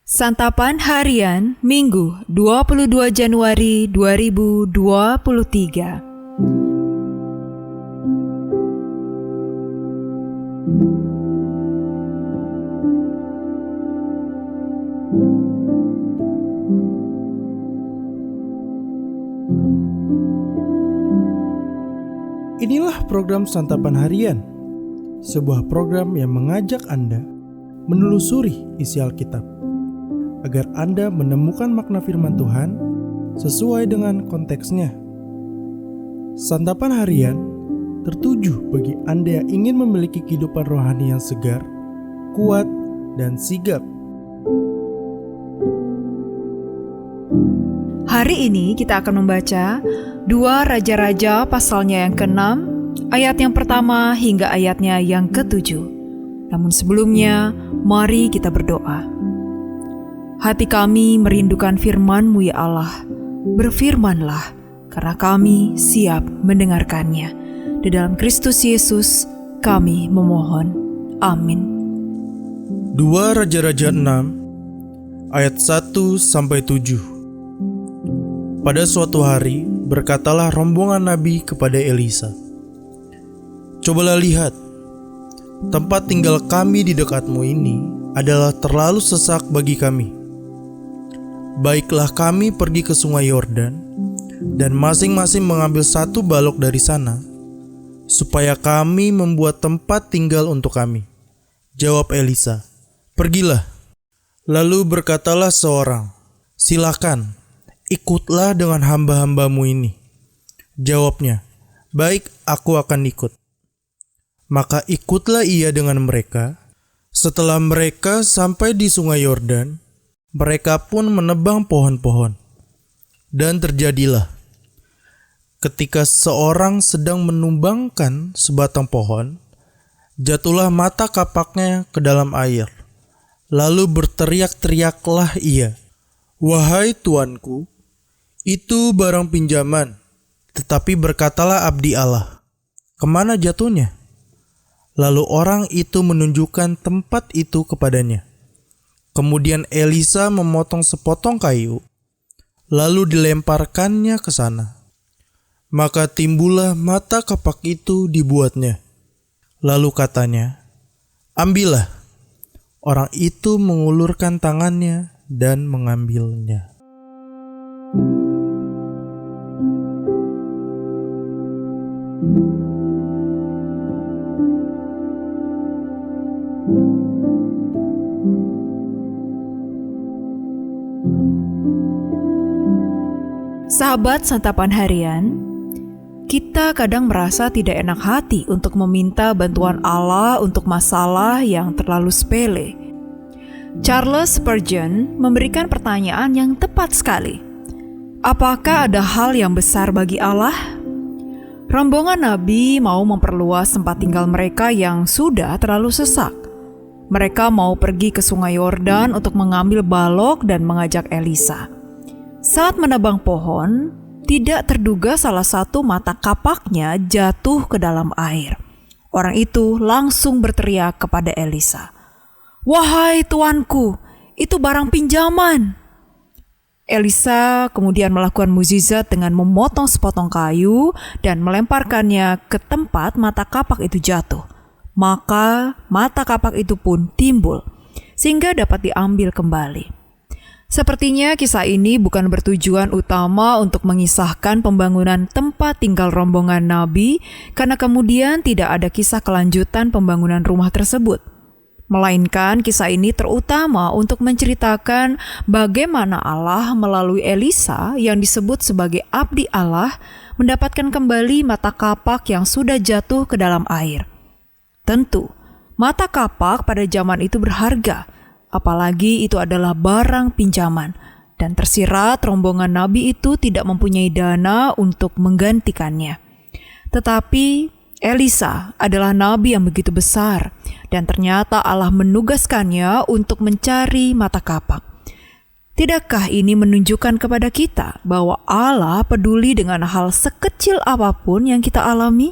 Santapan Harian Minggu 22 Januari 2023. Inilah program Santapan Harian, sebuah program yang mengajak Anda menelusuri isi Alkitab, agar Anda menemukan makna firman Tuhan sesuai dengan konteksnya. Santapan Harian tertuju bagi Anda yang ingin memiliki kehidupan rohani yang segar, kuat, dan sigap. Hari ini kita akan membaca 2 Raja-Raja pasalnya yang ke-6, ayat yang pertama hingga ayatnya yang ke-7. Namun sebelumnya, mari kita berdoa. Hati kami merindukan firman-Mu ya Allah. Berfirmanlah, karena kami siap mendengarkannya. Di dalam Kristus Yesus kami memohon. Amin. 2 Raja-Raja 6 ayat 1-7. Pada suatu hari berkatalah rombongan nabi kepada Elisa, "Cobalah lihat, tempat tinggal kami di dekatmu ini adalah terlalu sesak bagi kami. Baiklah kami pergi ke sungai Yordan dan masing-masing mengambil 1 balok dari sana, supaya kami membuat tempat tinggal untuk kami." Jawab Elisa, "Pergilah." Lalu berkatalah seorang, "Silakan, ikutlah dengan hamba-hambamu ini." Jawabnya, "Baik, aku akan ikut." Maka ikutlah ia dengan mereka. Setelah mereka sampai di sungai Yordan, mereka pun menebang pohon-pohon. Dan terjadilah, ketika seorang sedang menumbangkan sebatang pohon, jatuhlah mata kapaknya ke dalam air. Lalu berteriak-teriaklah ia, "Wahai tuanku, itu barang pinjaman." Tetapi berkatalah abdi Allah, "Kemana jatuhnya?" Lalu orang itu menunjukkan tempat itu kepadanya. Kemudian Elisa memotong sepotong kayu, lalu dilemparkannya ke sana. Maka timbullah mata kapak itu dibuatnya. Lalu katanya, "Ambillah." Orang itu mengulurkan tangannya dan mengambilnya. Sahabat Santapan Harian, kita kadang merasa tidak enak hati untuk meminta bantuan Allah untuk masalah yang terlalu sepele. Charles Spurgeon memberikan pertanyaan yang tepat sekali. Apakah ada hal yang besar bagi Allah? Rombongan nabi mau memperluas tempat tinggal mereka yang sudah terlalu sesak. Mereka mau pergi ke sungai Yordan untuk mengambil balok dan mengajak Elisa. Saat menebang pohon, tidak terduga salah satu mata kapaknya jatuh ke dalam air. Orang itu langsung berteriak kepada Elisa, "Wahai tuanku, itu barang pinjaman." Elisa kemudian melakukan mukjizat dengan memotong sepotong kayu dan melemparkannya ke tempat mata kapak itu jatuh. Maka mata kapak itu pun timbul, sehingga dapat diambil kembali. Sepertinya kisah ini bukan bertujuan utama untuk mengisahkan pembangunan tempat tinggal rombongan nabi, karena kemudian tidak ada kisah kelanjutan pembangunan rumah tersebut. Melainkan kisah ini terutama untuk menceritakan bagaimana Allah melalui Elisa yang disebut sebagai abdi Allah mendapatkan kembali mata kapak yang sudah jatuh ke dalam air. Tentu, mata kapak pada zaman itu berharga, apalagi itu adalah barang pinjaman, dan tersirat rombongan nabi itu tidak mempunyai dana untuk menggantikannya. Tetapi Elisa adalah nabi yang begitu besar, dan ternyata Allah menugaskannya untuk mencari mata kapak. Tidakkah ini menunjukkan kepada kita bahwa Allah peduli dengan hal sekecil apapun yang kita alami?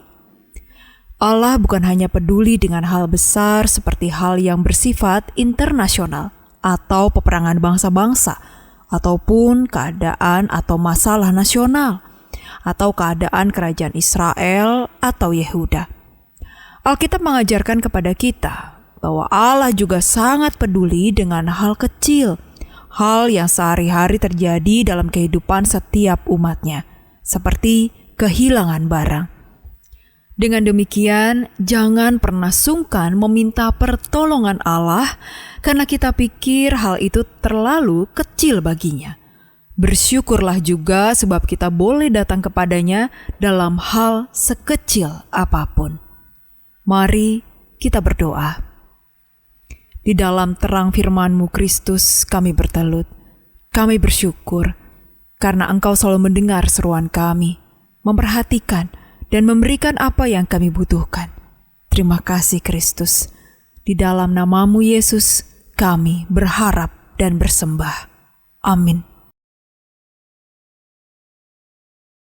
Allah bukan hanya peduli dengan hal besar seperti hal yang bersifat internasional atau peperangan bangsa-bangsa, ataupun keadaan atau masalah nasional, atau keadaan kerajaan Israel atau Yehuda. Alkitab mengajarkan kepada kita bahwa Allah juga sangat peduli dengan hal kecil, hal yang sehari-hari terjadi dalam kehidupan setiap umatnya, seperti kehilangan barang. Dengan demikian, jangan pernah sungkan meminta pertolongan Allah karena kita pikir hal itu terlalu kecil baginya. Bersyukurlah juga sebab kita boleh datang kepadanya dalam hal sekecil apapun. Mari kita berdoa. Di dalam terang firman-Mu Kristus kami bertelut. Kami bersyukur karena Engkau selalu mendengar seruan kami, memperhatikan dan memberikan apa yang kami butuhkan. Terima kasih Kristus. Di dalam nama-Mu Yesus kami berharap dan bersembah. Amin.